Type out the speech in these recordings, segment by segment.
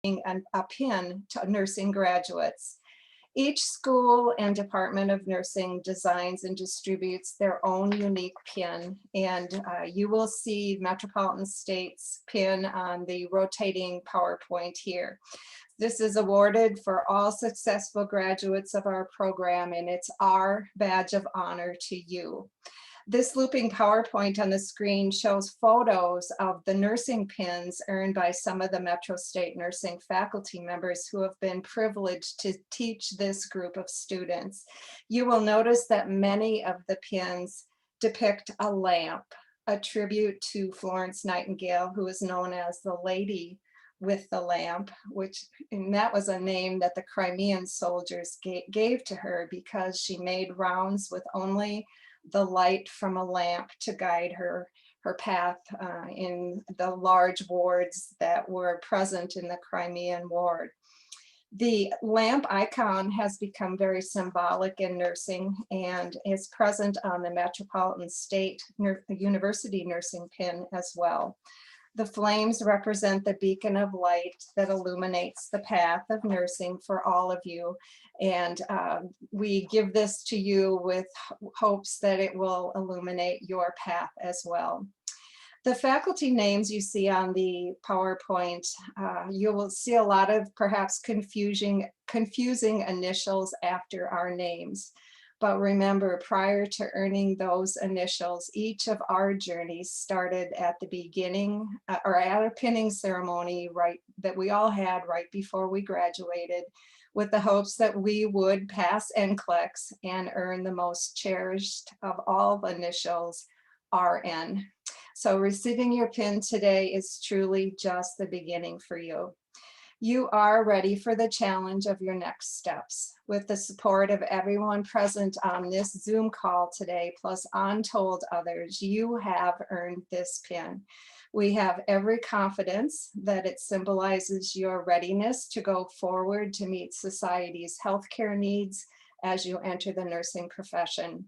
a pin to nursing graduates. Each school and Department of Nursing designs and distributes their own unique pin, and you will see Metropolitan State's pin on the rotating PowerPoint here. This is awarded for all successful graduates of our program, and it's our badge of honor to you. This looping PowerPoint on the screen shows photos of the nursing pins earned by some of the Metro State nursing faculty members who have been privileged to teach this group of students. You will notice that many of the pins depict a lamp, a tribute to Florence Nightingale, who is known as the Lady with the Lamp, and that was a name that the Crimean soldiers gave to her because she made rounds with only the light from a lamp to guide her path in the large wards that were present in the Crimean War. The lamp icon has become very symbolic in nursing and is present on the Metropolitan State University nursing pin as well. The flames represent the beacon of light that illuminates the path of nursing for all of you. And we give this to you with hopes that it will illuminate your path as well. The faculty names you see on the PowerPoint, you will see a lot of perhaps confusing initials after our names. But remember, prior to earning those initials, each of our journeys started at the beginning or at a pinning ceremony that we all had right before we graduated, with the hopes that we would pass NCLEX and earn the most cherished of all initials, RN. So receiving your pin today is truly just the beginning for you. You are ready for the challenge of your next steps. With the support of everyone present on this Zoom call today, plus untold others, you have earned this pin. We have every confidence that it symbolizes your readiness to go forward to meet society's healthcare needs as you enter the nursing profession.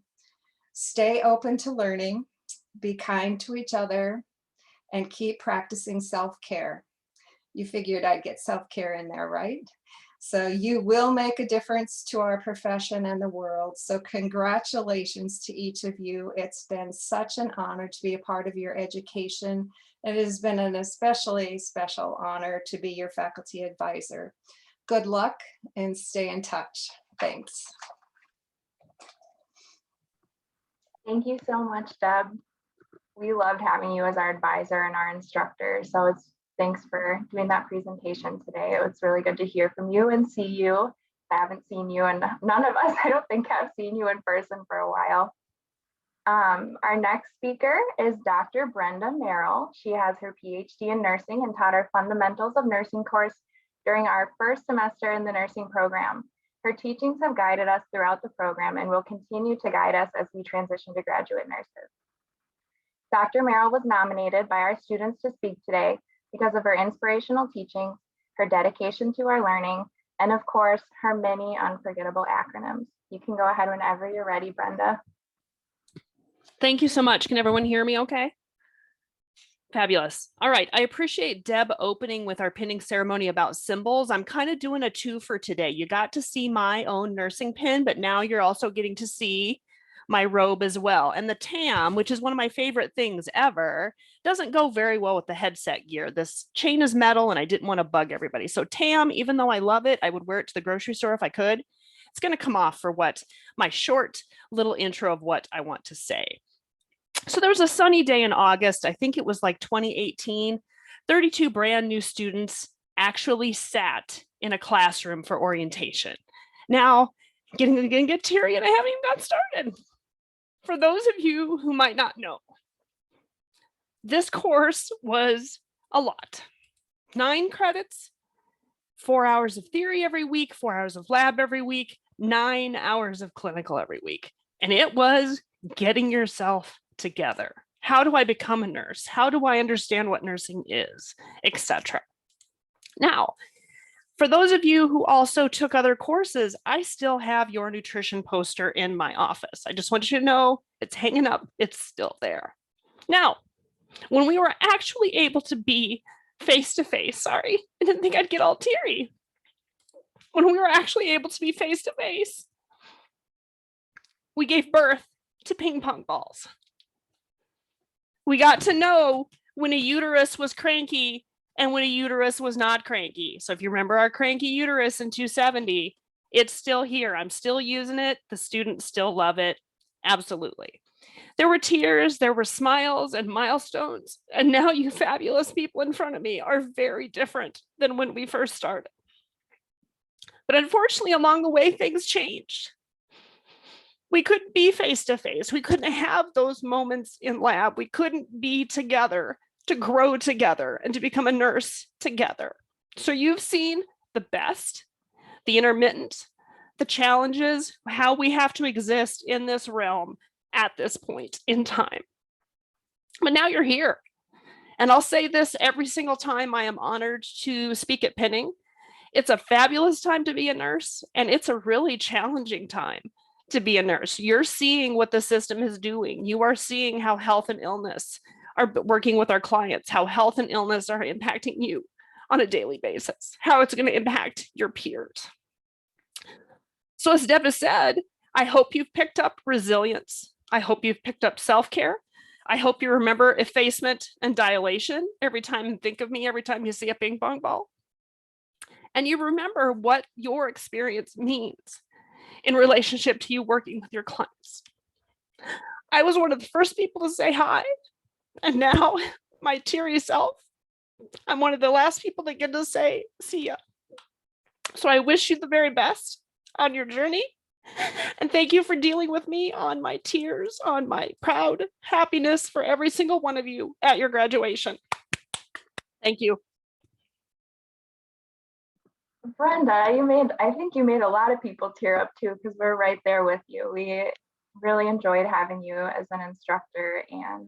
Stay open to learning, be kind to each other, and keep practicing self-care. You figured I'd get self-care in there, right? So you will make a difference to our profession and the world. So congratulations to each of you. It's been such an honor to be a part of your education. It has been an especially special honor to be your faculty advisor. Good luck and stay in touch. Thanks. Thank you so much, Deb. We loved having you as our advisor and our instructor. So thanks for doing that presentation today. It was really good to hear from you and see you. I haven't seen you, and none of us, I don't think, have seen you in person for a while. Our next speaker is Dr. Brenda Merrill. She has her PhD in nursing and taught our Fundamentals of Nursing course during our first semester in the nursing program. Her teachings have guided us throughout the program and will continue to guide us as we transition to graduate nurses. Dr. Merrill was nominated by our students to speak today because of her inspirational teaching, her dedication to our learning, and of course, her many unforgettable acronyms. You can go ahead whenever you're ready, Brenda. Thank you so much. Can everyone hear me okay? Fabulous. All right. I appreciate Deb opening with our pinning ceremony about symbols. I'm kind of doing a two for today. You got to see my own nursing pin, but now you're also getting to see my robe as well. And the tam, which is one of my favorite things ever, doesn't go very well with the headset gear. This chain is metal and I didn't want to bug everybody. So tam, even though I love it, I would wear it to the grocery store if I could. It's going to come off for what my short little intro of what I want to say. So there was a sunny day in August, I think it was like 2018, 32 brand new students actually sat in a classroom for orientation. Now, getting to get teary and I haven't even got started. For those of you who might not know, this course was a lot. 9 credits, 4 hours of theory every week, 4 hours of lab every week, 9 hours of clinical every week. And it was getting yourself together. How do I become a nurse? How do I understand what nursing is, etc. Now, for those of you who also took other courses, I still have your nutrition poster in my office. I just want you to know it's hanging up. It's still there. Now, when we were actually able to be face to face. Sorry, I didn't think I'd get all teary when we were actually able to be face to face. We gave birth to ping pong balls. We got to know when a uterus was cranky and when a uterus was not cranky. So if you remember our cranky uterus in 270, it's still here. I'm still using it. The students still love it. Absolutely. There were tears, there were smiles and milestones. And now you fabulous people in front of me are very different than when we first started. But unfortunately, along the way, things changed. We couldn't be face to face. We couldn't have those moments in lab. We couldn't be together to grow together and to become a nurse together. So you've seen the best, the intermittent, the challenges, how we have to exist in this realm at this point in time. But now you're here. And I'll say this every single time I am honored to speak at Pinning. It's a fabulous time to be a nurse, and it's a really challenging time to be a nurse. You're seeing what the system is doing. You are seeing how health and illness are working with our clients, how health and illness are impacting you on a daily basis, how it's going to impact your peers. So as Deb has said, I hope you've picked up resilience. I hope you've picked up self-care. I hope you remember effacement and dilation every time you think of me, every time you see a ping pong ball. And you remember what your experience means in relationship to you working with your clients. I was one of the first people to say hi, and now my teary self, I'm one of the last people that get to say, see ya. So I wish you the very best on your journey. And thank you for dealing with me on my tears, on my proud happiness for every single one of you at your graduation. Thank you. Brenda, I think you made a lot of people tear up too, because we're right there with you. We really enjoyed having you as an instructor, and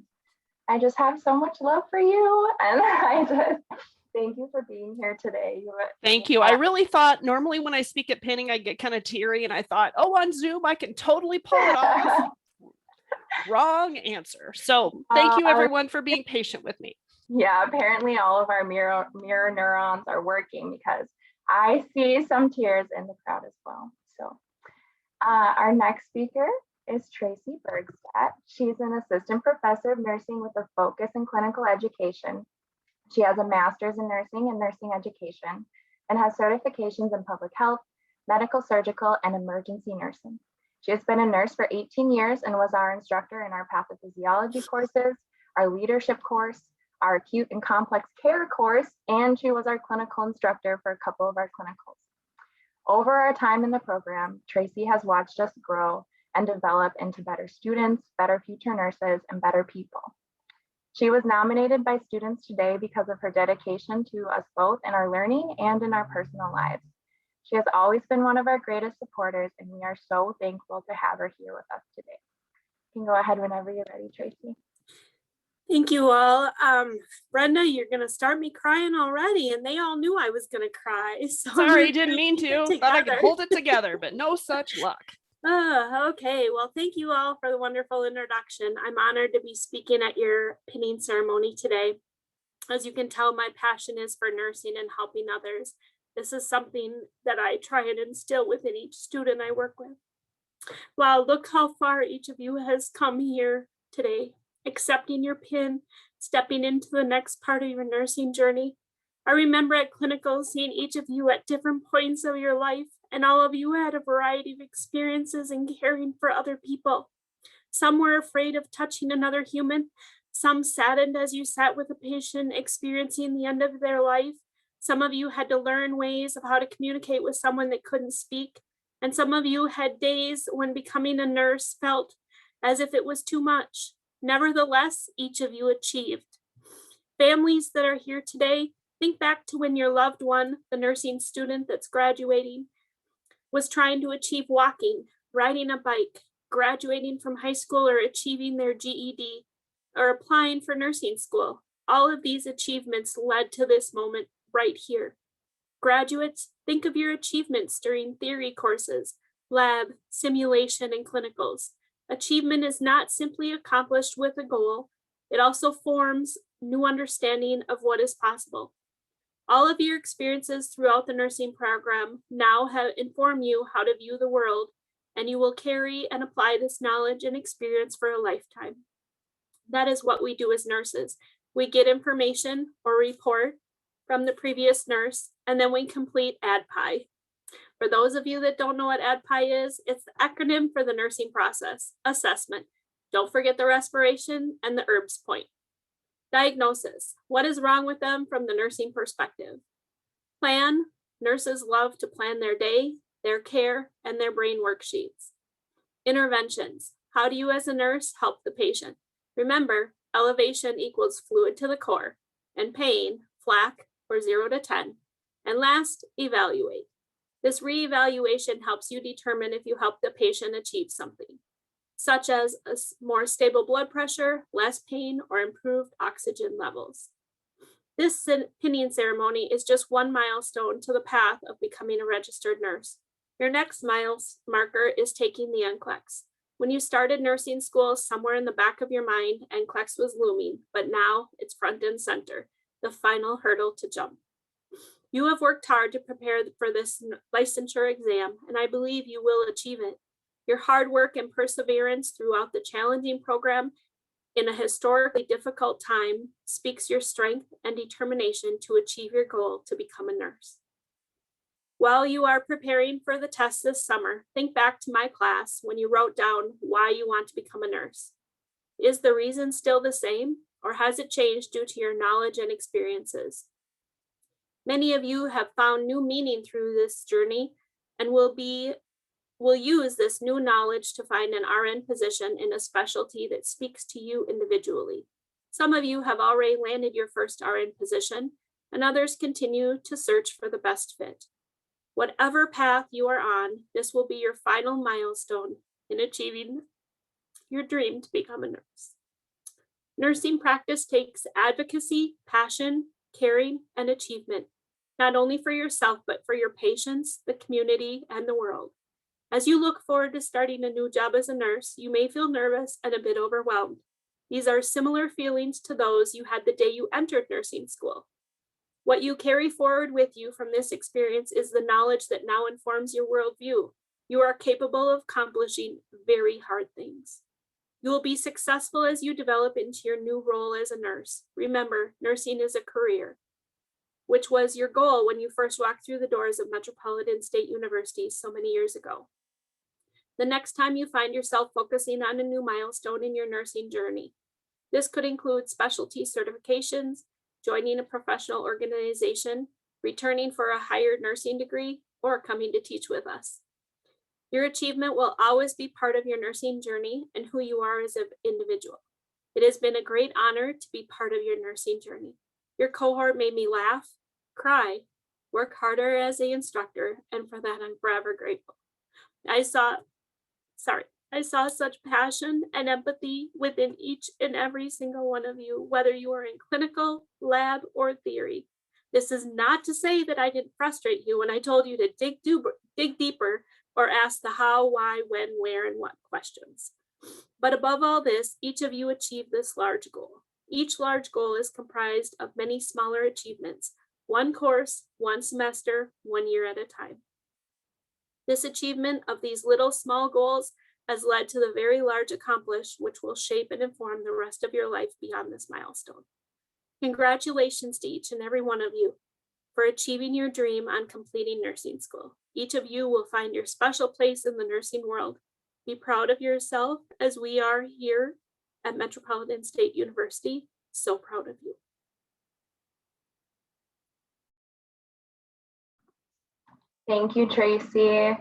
I just have so much love for you. And I just thank you for being here today. Thank you. I really thought normally when I speak at Pinning, I get kind of teary, and I thought, oh, on Zoom, I can totally pull it off. Wrong answer. So thank you everyone for being patient with me. Yeah, apparently all of our mirror neurons are working, because I see some tears in the crowd as well. So our next speaker is Tracy Bergstadt. She's an assistant professor of nursing with a focus in clinical education. She has a master's in nursing and nursing education and has certifications in public health, medical, surgical, and emergency nursing. She has been a nurse for 18 years and was our instructor in our pathophysiology courses, our leadership course, our acute and complex care course, and she was our clinical instructor for a couple of our clinicals. Over our time in the program, Tracy has watched us grow and develop into better students, better future nurses, and better people. She was nominated by students today because of her dedication to us both in our learning and in our personal lives. She has always been one of our greatest supporters, and we are so thankful to have her here with us today. You can go ahead whenever you're ready, Tracy. Thank you all. Brenda, you're going to start me crying already, and they all knew I was going to cry. So sorry, didn't mean to. Thought I could hold it together, but no such luck. Okay, well, thank you all for the wonderful introduction. I'm honored to be speaking at your pinning ceremony today. As you can tell, my passion is for nursing and helping others. This is something that I try and instill within each student I work with. Wow, look how far each of you has come here today, accepting your pin, stepping into the next part of your nursing journey. I remember at clinical seeing each of you at different points of your life, and all of you had a variety of experiences in caring for other people. Some were afraid of touching another human, some saddened as you sat with a patient experiencing the end of their life. Some of you had to learn ways of how to communicate with someone that couldn't speak, and some of you had days when becoming a nurse felt as if it was too much. Nevertheless, each of you achieved. Families that are here today, think back to when your loved one, the nursing student that's graduating, was trying to achieve walking, riding a bike, graduating from high school, or achieving their GED, or applying for nursing school. All of these achievements led to this moment right here. Graduates, think of your achievements during theory courses, lab, simulation, and clinicals. Achievement is not simply accomplished with a goal. It also forms new understanding of what is possible. All of your experiences throughout the nursing program now have informed you how to view the world, and you will carry and apply this knowledge and experience for a lifetime. That is what we do as nurses. We get information or report from the previous nurse, and then we complete ADPI. For those of you that don't know what ADPI is, it's the acronym for the nursing process assessment. Don't forget the respiration and the herbs point. Diagnosis. What is wrong with them from the nursing perspective? Plan. Nurses love to plan their day, their care, and their brain worksheets. Interventions. How do you as a nurse help the patient? Remember, elevation equals fluid to the core, and pain, FLAC, or 0 to 10. And last, evaluate. This reevaluation helps you determine if you help the patient achieve something, such as a more stable blood pressure, less pain, or improved oxygen levels. This pinning ceremony is just one milestone to the path of becoming a registered nurse. Your next marker is taking the NCLEX. When you started nursing school, somewhere in the back of your mind, NCLEX was looming, but now it's front and center, the final hurdle to jump. You have worked hard to prepare for this licensure exam, and I believe you will achieve it. Your hard work and perseverance throughout the challenging program in a historically difficult time speaks your strength and determination to achieve your goal to become a nurse. While you are preparing for the test this summer, think back to my class when you wrote down why you want to become a nurse. Is the reason still the same, or has it changed due to your knowledge and experiences? Many of you have found new meaning through this journey and will use this new knowledge to find an RN position in a specialty that speaks to you individually. Some of you have already landed your first RN position, and others continue to search for the best fit. Whatever path you are on, this will be your final milestone in achieving your dream to become a nurse. Nursing practice takes advocacy, passion, caring, and achievement, not only for yourself, but for your patients, the community, and the world. As you look forward to starting a new job as a nurse, you may feel nervous and a bit overwhelmed. These are similar feelings to those you had the day you entered nursing school. What you carry forward with you from this experience is the knowledge that now informs your worldview. You are capable of accomplishing very hard things. You will be successful as you develop into your new role as a nurse. Remember, nursing is a career, which was your goal when you first walked through the doors of Metropolitan State University so many years ago. The next time you find yourself focusing on a new milestone in your nursing journey, this could include specialty certifications, joining a professional organization, returning for a higher nursing degree, or coming to teach with us. Your achievement will always be part of your nursing journey and who you are as an individual. It has been a great honor to be part of your nursing journey. Your cohort made me laugh, cry, work harder as an instructor, and for that I'm forever grateful. I saw such passion and empathy within each and every single one of you, whether you are in clinical, lab, or theory. This is not to say that I didn't frustrate you when I told you to dig deeper or ask the how, why, when, where, and what questions. But above all this, each of you achieved this large goal. Each large goal is comprised of many smaller achievements, one course, one semester, 1 year at a time. This achievement of these little small goals has led to the very large accomplishment, which will shape and inform the rest of your life beyond this milestone. Congratulations to each and every one of you for achieving your dream on completing nursing school. Each of you will find your special place in the nursing world. Be proud of yourself as we are here at Metropolitan State University. So proud of you. Thank you, Tracy.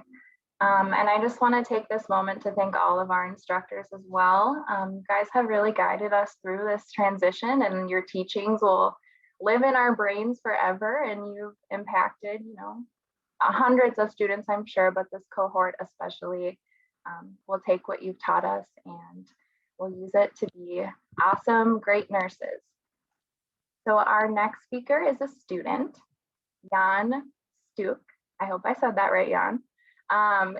And I just want to take this moment to thank all of our instructors as well. You guys have really guided us through this transition, and your teachings will live in our brains forever. And you've impacted, hundreds of students, I'm sure, but this cohort especially will take what you've taught us and we'll use it to be awesome, great nurses. So our next speaker is a student, Jan Stuk. I hope I said that right, Jan.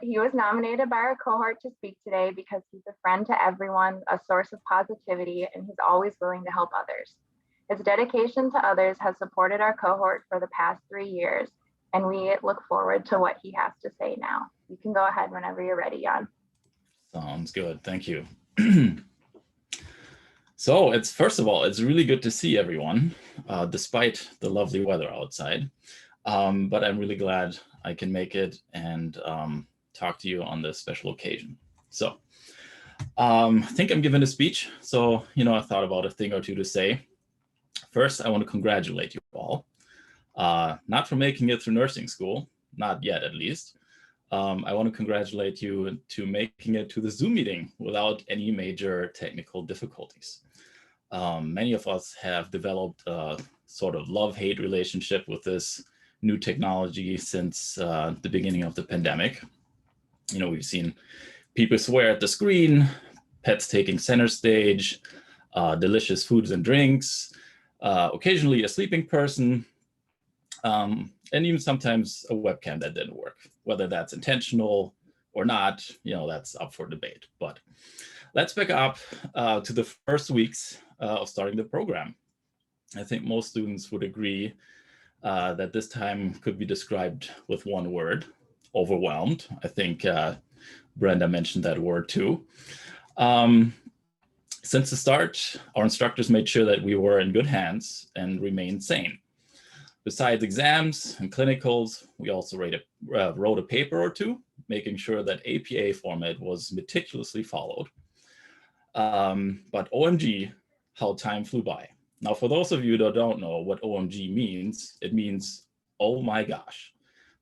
He was nominated by our cohort to speak today because he's a friend to everyone, a source of positivity, and he's always willing to help others. His dedication to others has supported our cohort for the past 3 years, and we look forward to what he has to say now. You can go ahead whenever you're ready, Jan. Sounds good. Thank you. So first of all, it's really good to see everyone, despite the lovely weather outside. But I'm really glad I can make it and talk to you on this special occasion. So I think I'm giving a speech. So, I thought about a thing or two to say. First, I want to congratulate you all, not for making it through nursing school, not yet at least. I want to congratulate you to making it to the Zoom meeting without any major technical difficulties. Many of us have developed a sort of love-hate relationship with this new technology since the beginning of the pandemic. We've seen people swear at the screen, pets taking center stage, delicious foods and drinks, occasionally a sleeping person, and even sometimes a webcam that didn't work. Whether that's intentional or not, that's up for debate. But let's back up to the first weeks of starting the program. I think most students would agree that this time could be described with one word: overwhelmed. I think Brenda mentioned that word too. Since the start, our instructors made sure that we were in good hands and remained sane. Besides exams and clinicals, we also wrote a paper or two, making sure that APA format was meticulously followed. But OMG, how time flew by. Now, for those of you that don't know what OMG means, it means, oh my gosh.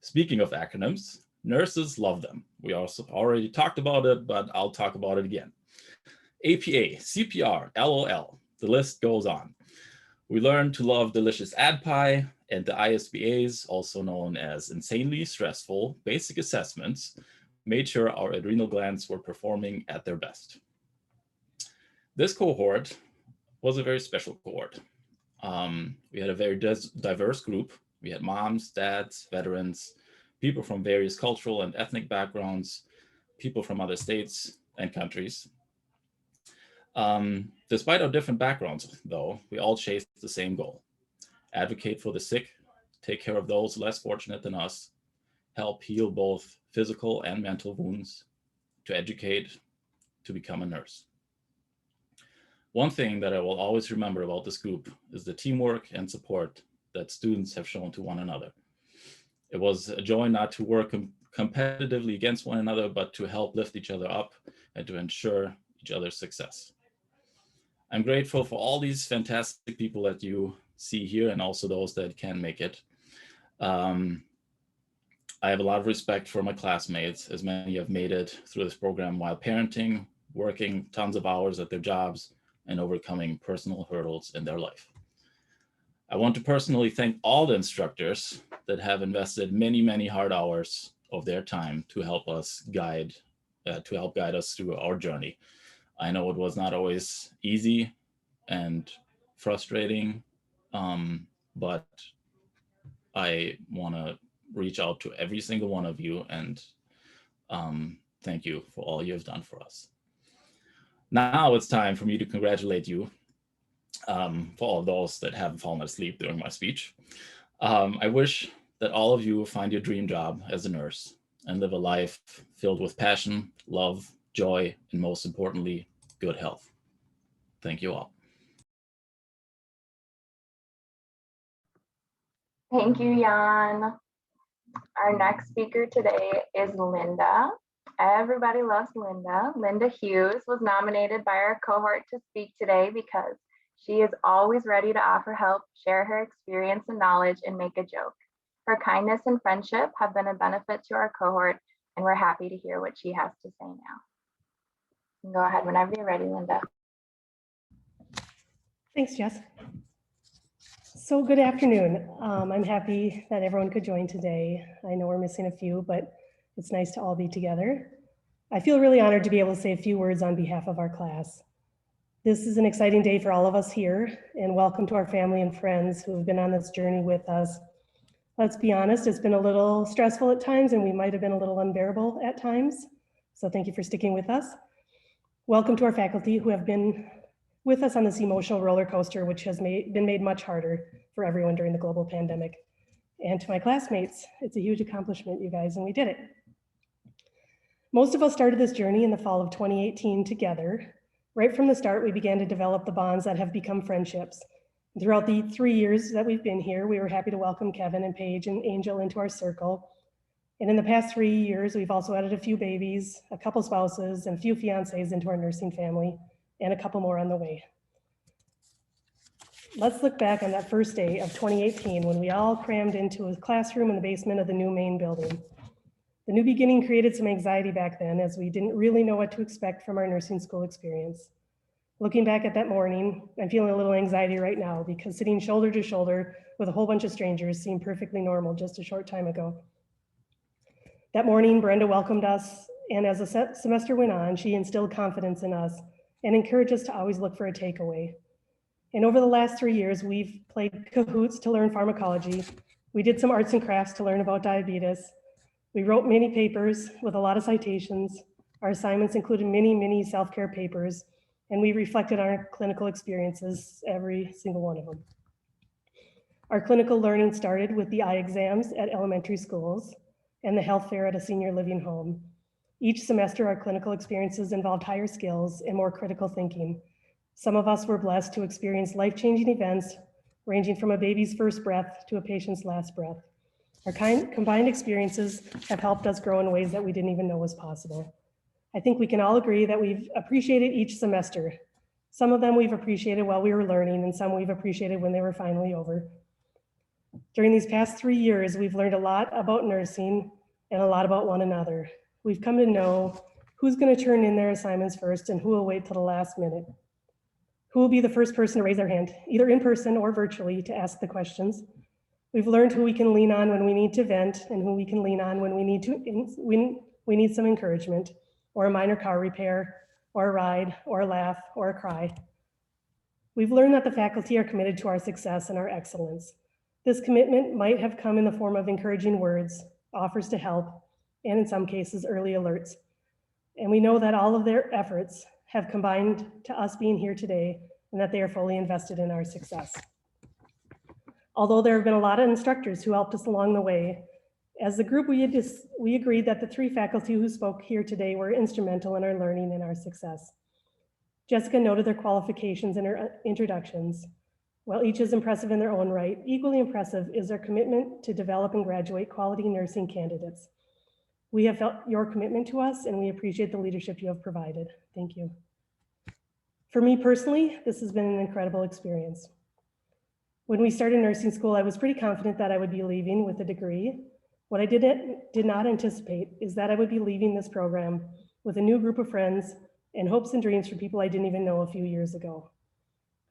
Speaking of acronyms, nurses love them. We also already talked about it, but I'll talk about it again. APA, CPR, LOL, the list goes on. We learned to love delicious ADPI and the ISBAs, also known as insanely stressful basic assessments, made sure our adrenal glands were performing at their best. This cohort was a very special cohort. We had a very diverse group. We had moms, dads, veterans, people from various cultural and ethnic backgrounds, people from other states and countries. Despite our different backgrounds, though, we all chased the same goal: advocate for the sick, take care of those less fortunate than us, help heal both physical and mental wounds, to educate, to become a nurse. One thing that I will always remember about this group is the teamwork and support that students have shown to one another. It was a joy not to work competitively against one another, but to help lift each other up and to ensure each other's success. I'm grateful for all these fantastic people that you see here and also those that can make it. I have a lot of respect for my classmates, as many have made it through this program while parenting, working tons of hours at their jobs, and overcoming personal hurdles in their life. I want to personally thank all the instructors that have invested many, many hard hours of their time to help us guide us through our journey. I know it was not always easy and frustrating, but I want to reach out to every single one of you and thank you for all you have done for us. Now it's time for me to congratulate you for all of those that haven't fallen asleep during my speech. I wish that all of you find your dream job as a nurse and live a life filled with passion, love, joy, and most importantly, good health. Thank you all. Thank you, Jan. Our next speaker today is Linda. Everybody loves Linda. Linda Hughes was nominated by our cohort to speak today because she is always ready to offer help, share her experience and knowledge, and make a joke. Her kindness and friendship have been a benefit to our cohort, and we're happy to hear what she has to say now. You can go ahead whenever you're ready, Linda. Thanks, Jess. So good afternoon. I'm happy that everyone could join today. I know we're missing a few, but it's nice to all be together. I feel really honored to be able to say a few words on behalf of our class. This is an exciting day for all of us here, and welcome to our family and friends who have been on this journey with us. Let's be honest, it's been a little stressful at times, and we might have been a little unbearable at times. So thank you for sticking with us. Welcome to our faculty who have been with us on this emotional roller coaster, which has been made much harder for everyone during the global pandemic. And to my classmates, it's a huge accomplishment, you guys, and we did it. Most of us started this journey in the fall of 2018 together. Right from the start, we began to develop the bonds that have become friendships. Throughout the 3 years that we've been here, we were happy to welcome Kevin and Paige and Angel into our circle. And in the past 3 years, we've also added a few babies, a couple spouses, and a few fiancés into our nursing family, and a couple more on the way. Let's look back on that first day of 2018 when we all crammed into a classroom in the basement of the new main building. The new beginning created some anxiety back then as we didn't really know what to expect from our nursing school experience. Looking back at that morning, I'm feeling a little anxiety right now because sitting shoulder to shoulder with a whole bunch of strangers seemed perfectly normal just a short time ago. That morning, Brenda welcomed us, and as the semester went on, she instilled confidence in us and encouraged us to always look for a takeaway. And over the last 3 years, we've played cahoots to learn pharmacology. We did some arts and crafts to learn about diabetes. We wrote many papers with a lot of citations. Our assignments included many self-care papers, and we reflected on our clinical experiences, every single one of them. Our clinical learning started with the eye exams at elementary schools and the health fair at a senior living home. Each semester, our clinical experiences involved higher skills and more critical thinking. Some of us were blessed to experience life-changing events ranging from a baby's first breath to a patient's last breath. Our combined experiences have helped us grow in ways that we didn't even know was possible. I think we can all agree that we've appreciated each semester. Some of them we've appreciated while we were learning, and some we've appreciated when they were finally over. During these past 3 years, we've learned a lot about nursing and a lot about one another. We've come to know who's going to turn in their assignments first and who will wait till the last minute. Who will be the first person to raise their hand, either in person or virtually, to ask the questions. We've learned who we can lean on when we need to vent and who we can lean on when we need some encouragement, or a minor car repair, or a ride, or a laugh, or a cry. We've learned that the faculty are committed to our success and our excellence. This commitment might have come in the form of encouraging words, offers to help, and in some cases, early alerts. And we know that all of their efforts have combined to us being here today and that they are fully invested in our success. Although there have been a lot of instructors who helped us along the way, as a group, we agreed that the 3 faculty who spoke here today were instrumental in our learning and our success. Jessica noted their qualifications in her introductions. While each is impressive in their own right, equally impressive is their commitment to develop and graduate quality nursing candidates. We have felt your commitment to us, and we appreciate the leadership you have provided. Thank you. For me personally, this has been an incredible experience. When we started nursing school, I was pretty confident that I would be leaving with a degree. What I did not anticipate is that I would be leaving this program with a new group of friends and hopes and dreams for people I didn't even know a few years ago.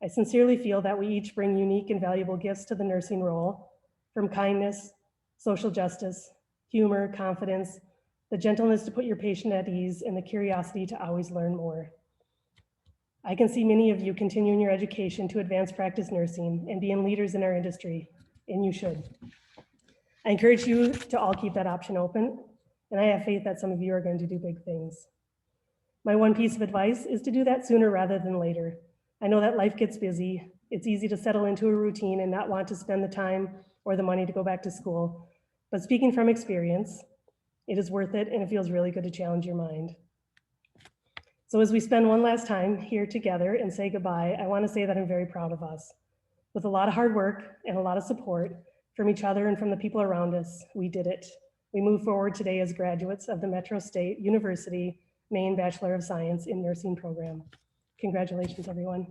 I sincerely feel that we each bring unique and valuable gifts to the nursing role, from kindness, social justice, humor, confidence, the gentleness to put your patient at ease, and the curiosity to always learn more. I can see many of you continuing your education to advance practice nursing and being leaders in our industry, and you should. I encourage you to all keep that option open, and I have faith that some of you are going to do big things. My one piece of advice is to do that sooner rather than later. I know that life gets busy. It's easy to settle into a routine and not want to spend the time or the money to go back to school. But speaking from experience, it is worth it, and it feels really good to challenge your mind. So as we spend one last time here together and say goodbye, I want to say that I'm very proud of us. With a lot of hard work and a lot of support from each other and from the people around us, we did it. We move forward today as graduates of the Metro State University Maine Bachelor of Science in Nursing program. Congratulations, everyone.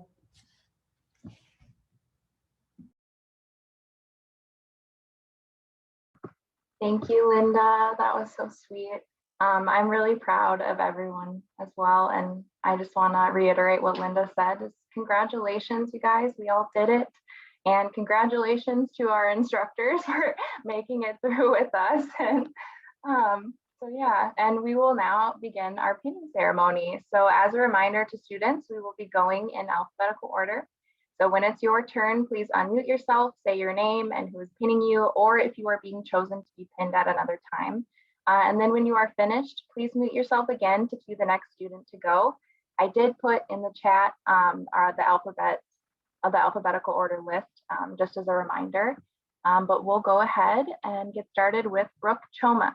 Thank you, Linda. That was so sweet. I'm really proud of everyone as well. And I just want to reiterate what Linda said is congratulations, you guys. We all did it. And congratulations to our instructors for making it through with us. And so yeah, and we will now begin our pinning ceremony. So as a reminder to students, we will be going in alphabetical order. So when it's your turn, please unmute yourself, say your name and who is pinning you, or if you are being chosen to be pinned at another time. And then when you are finished, please mute yourself again to cue the next student to go. I did put in the chat the alphabetical order list, just as a reminder. But we'll go ahead and get started with Brooke Chomak.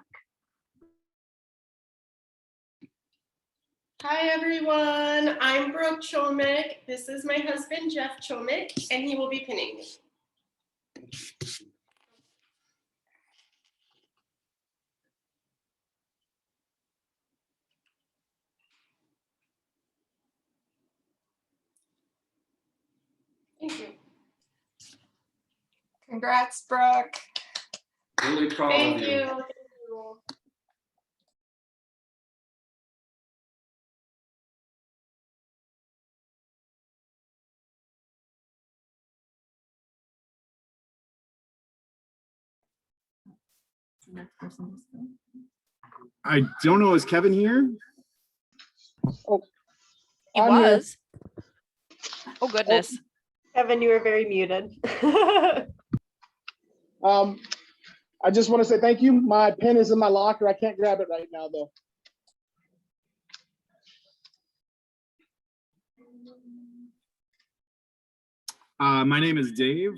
Hi everyone, I'm Brooke Chomek. This is my husband Jeff Chomek, and he will be pinning me. Thank you. Congrats, Brooke. Really proud Thank of you. you. Thank you. I don't know, is Kevin here? He I'm here. was. Oh, goodness. Kevin, you were very muted. I just want to say thank you. My pen is in my locker. I can't grab it right now, though. My name is Dave.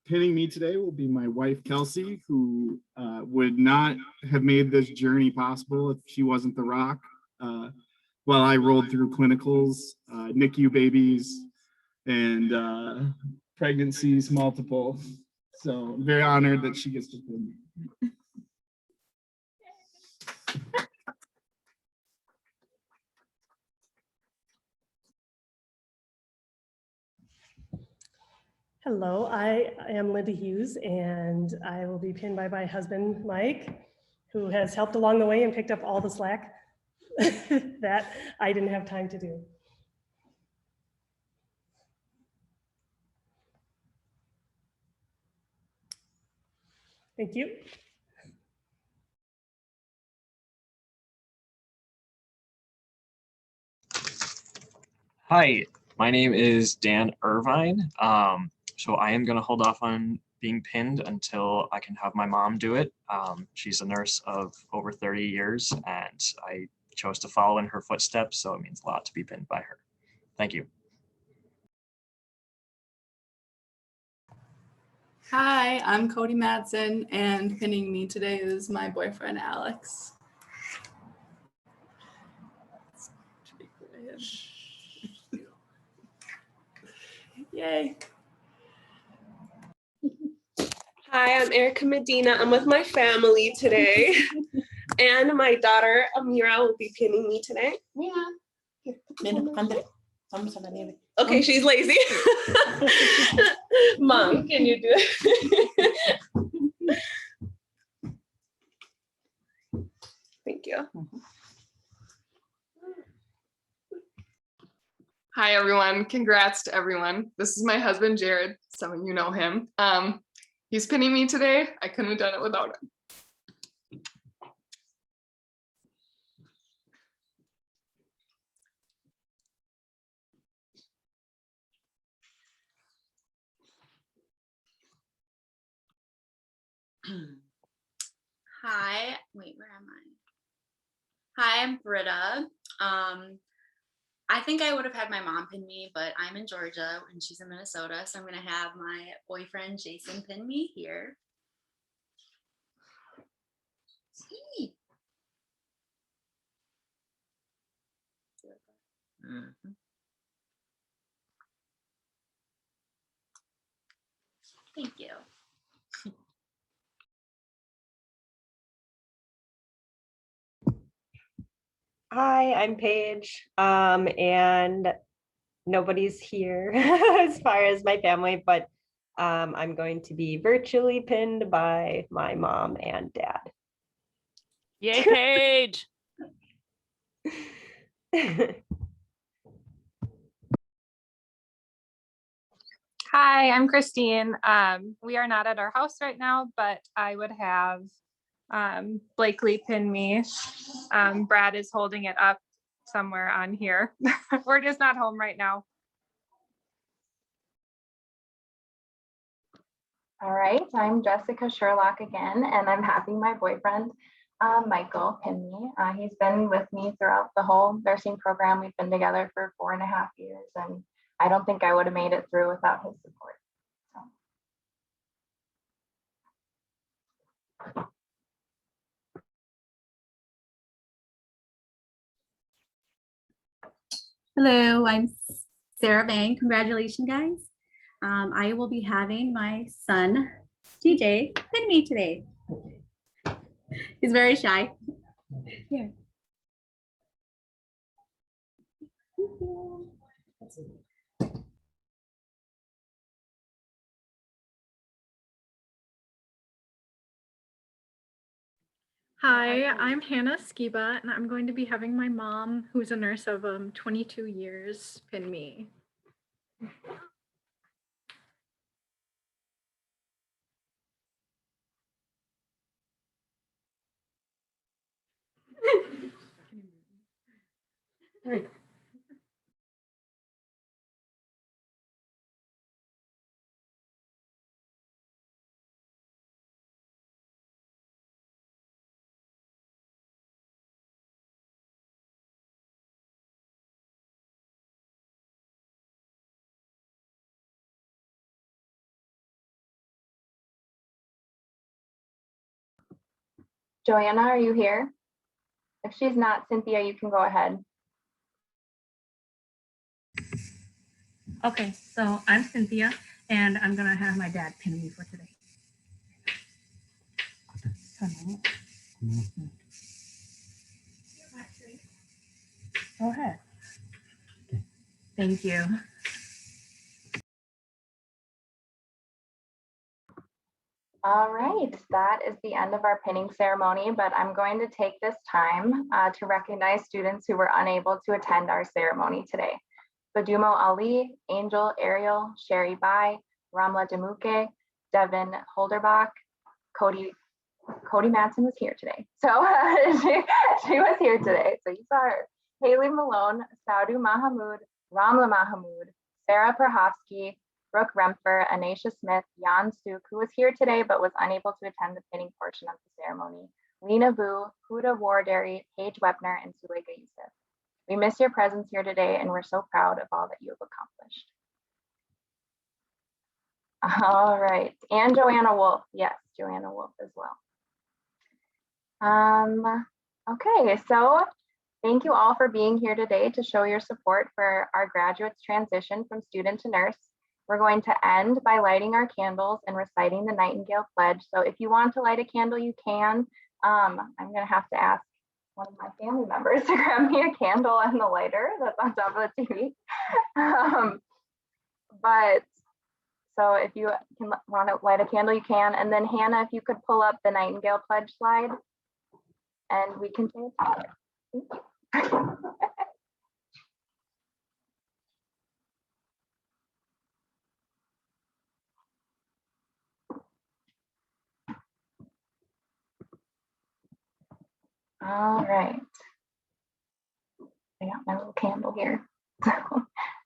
Pinning me today will be my wife, Kelsey, who would not have made this journey possible if she wasn't the rock. While I rolled through clinicals, NICU babies, and pregnancies multiple. So I'm very honored that she gets to pin me. Hello, I am Linda Hughes, and I will be pinned by my husband, Mike, who has helped along the way and picked up all the slack that I didn't have time to do. Thank you. Hi, my name is Dan Irvine. So I am going to hold off on being pinned until I can have my mom do it. She's a nurse of over 30 years, and I chose to follow in her footsteps, so it means a lot to be pinned by her. Thank you. Hi, I'm Cody Madsen, and pinning me today is my boyfriend, Alex. Yay. Hi, I'm Erica Medina. I'm with my family today. And my daughter, Amira, will be pinning me today. Okay, she's lazy. Mom, can you do it? Thank you. Hi, everyone. Congrats to everyone. This is my husband, Jared. Some of you know him. He's pinning me today. I couldn't have done it without him. Hi, wait, where am I? Hi, I'm Britta. I think I would have had my mom pin me, but I'm in Georgia and she's in Minnesota. So I'm going to have my boyfriend, Jason, pin me here. Sweet. Thank you. Hi, I'm Paige, and nobody's here as far as my family, but I'm going to be virtually pinned by my mom and dad. Yay, Paige. Hi, I'm Christine. We are not at our house right now, but I would have Blakely pin me. Brad is holding it up somewhere on here. We're just not home right now. All right, I'm Jessica Sherlock again, and I'm having my boyfriend, Michael Pinney. He's been with me throughout the whole nursing program. We've been together for 4.5 years, and I don't think I would have made it through without his support. Hello, I'm Sarah Bang. Congratulations, guys. I will be having my son, TJ, with me today. He's very shy. Here. Hi, I'm Hannah Skiba, and I'm going to be having my mom, who's a nurse of 22 years, pin me. Joanna, are you here? If she's not, Cynthia, you can go ahead. Okay, so I'm Cynthia, and I'm gonna have my dad pin me for today. Go ahead. Thank you. All right, that is the end of our pinning ceremony, but I'm going to take this time to recognize students who were unable to attend our ceremony today. Badumo Ali, Angel Ariel, Sherry Bai, Ramla Demuke, Devin Holderbach, Cody Madsen was here today. So she was here today, so you saw her. Haley Malone, Saudu Mahamud, Ramla Mahamud, Sarah Perhovsky, Brooke Remfer, Anisha Smith, Jan Suk, who was here today but was unable to attend the pinning portion of the ceremony, Lena Vu, Huda Warderry, Paige Webner, and Suleika Youssef. We miss your presence here today, and we're so proud of all that you have accomplished. All right, and Joanna Wolf. Yes, Joanna Wolf as well. Okay, so thank you all for being here today to show your support for our graduates' transition from student to nurse. We're going to end by lighting our candles and reciting the Nightingale Pledge. So if you want to light a candle, you can. I'm gonna have to ask one of my family members to grab me a candle and the lighter that's on top of the TV. But so if you can want to light a candle, you can. And then Hannah, if you could pull up the Nightingale Pledge slide and we can say it together. Thank you. All right. I got my little candle here.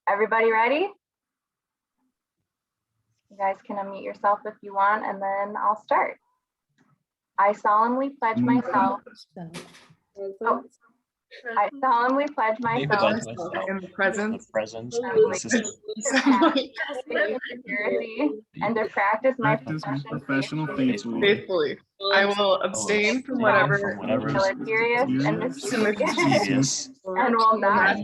Everybody ready? You guys can unmute yourself if you want, and then I'll start. I solemnly pledge myself. Oh, I solemnly pledge myself in the presence purity and to practice my profession faithfully. I will abstain from whatever deleterious and mischievous and will not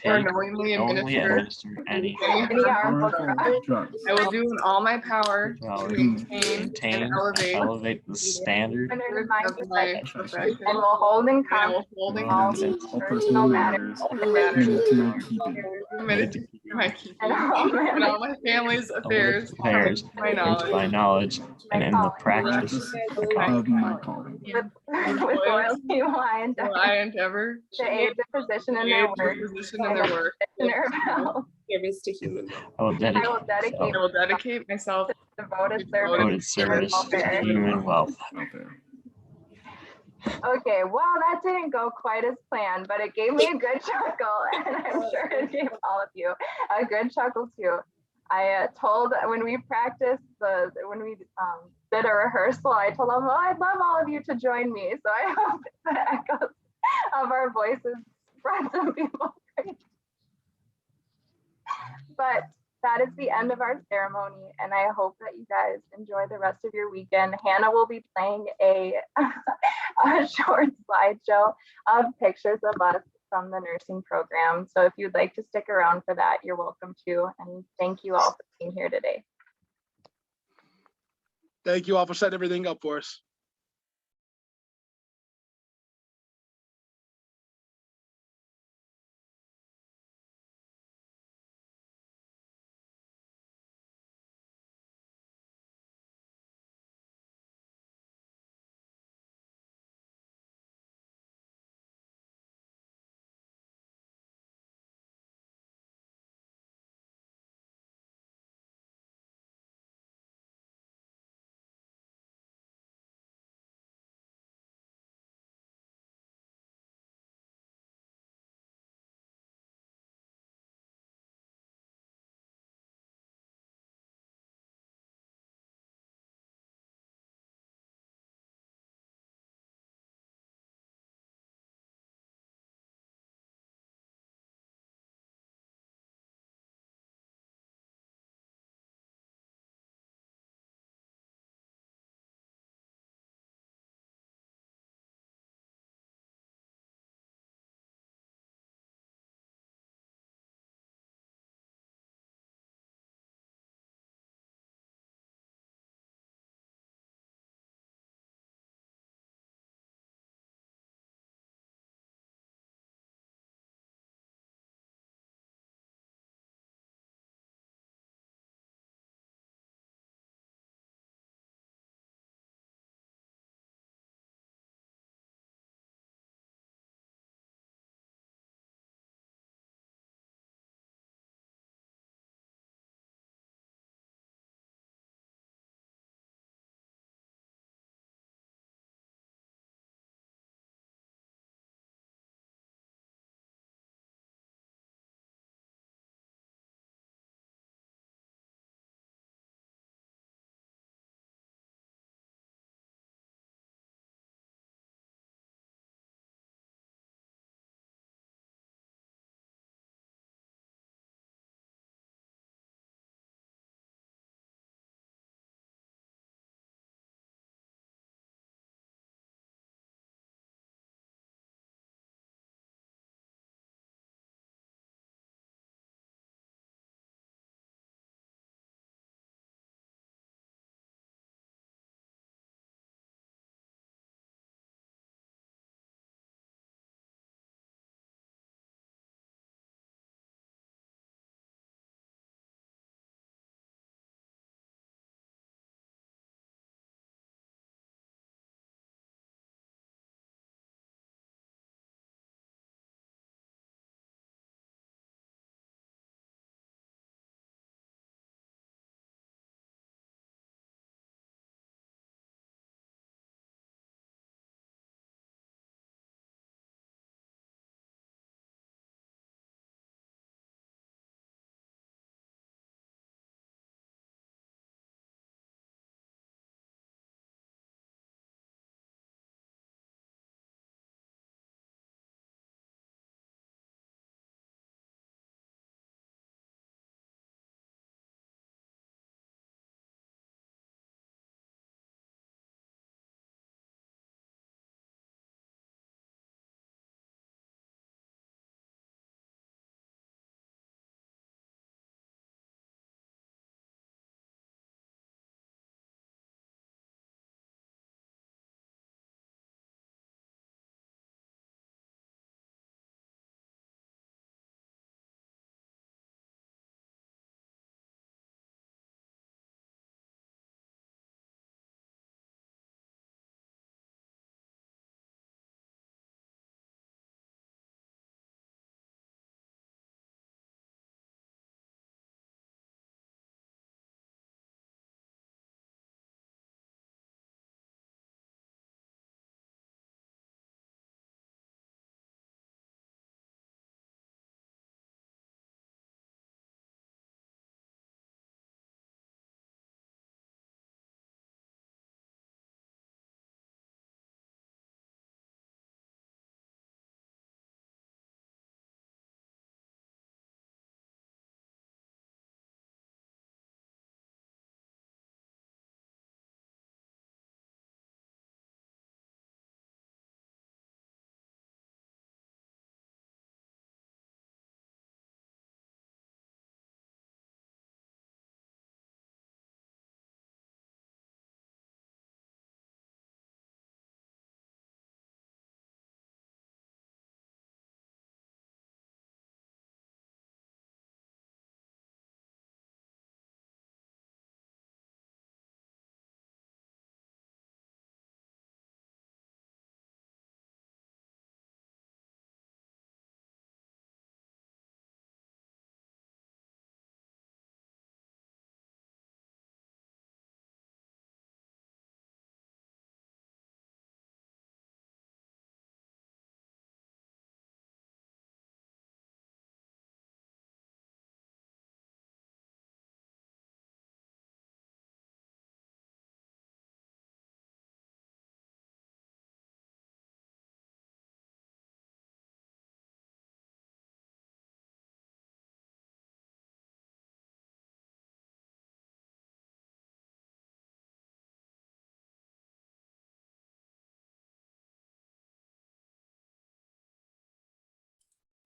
or knowingly administer any harmful drugs. I will do in all my power to maintain and elevate the standard of my profession and will hold in confidence all personal matters committed to my keeping and all my family's affairs to my knowledge and in the practice of my calling. With loyalty will I endeavor to aid the physician in their work. Service to human. I will dedicate myself to devoted service to human welfare. Okay, well, that didn't go quite as planned, but it gave me a good chuckle, and I'm sure it gave all of you a good chuckle too. I told when we practiced when we did a rehearsal, I told them, well, I'd love all of you to join me. So I hope the echoes of our voices brought some people. But that is the end of our ceremony, and I hope that you guys enjoy the rest of your weekend. Hannah will be playing a short slideshow of pictures of us from the nursing program. So if you'd like to stick around for that, you're welcome to. And thank you all for being here today. Thank you all for setting everything up for us.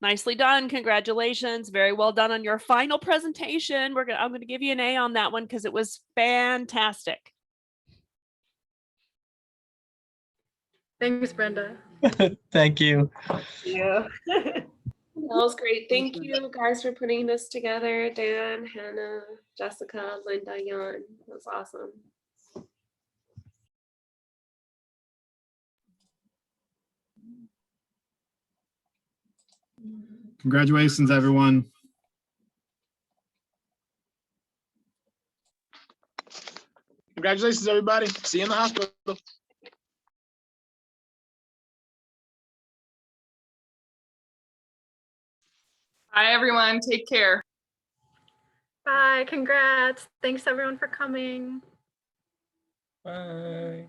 Nicely done. Congratulations. Very well done on your final presentation. I'm gonna give you an A on that one because it was fantastic. Thanks, Brenda. Thank you. Yeah. That was great. Thank you guys for putting this together. Dan, Hannah, Jessica, Linda, Jan. That was awesome. Congratulations, everyone. Congratulations, everybody. See you in the hospital. Bye, everyone. Take care. Bye, congrats. Thanks everyone for coming. Bye.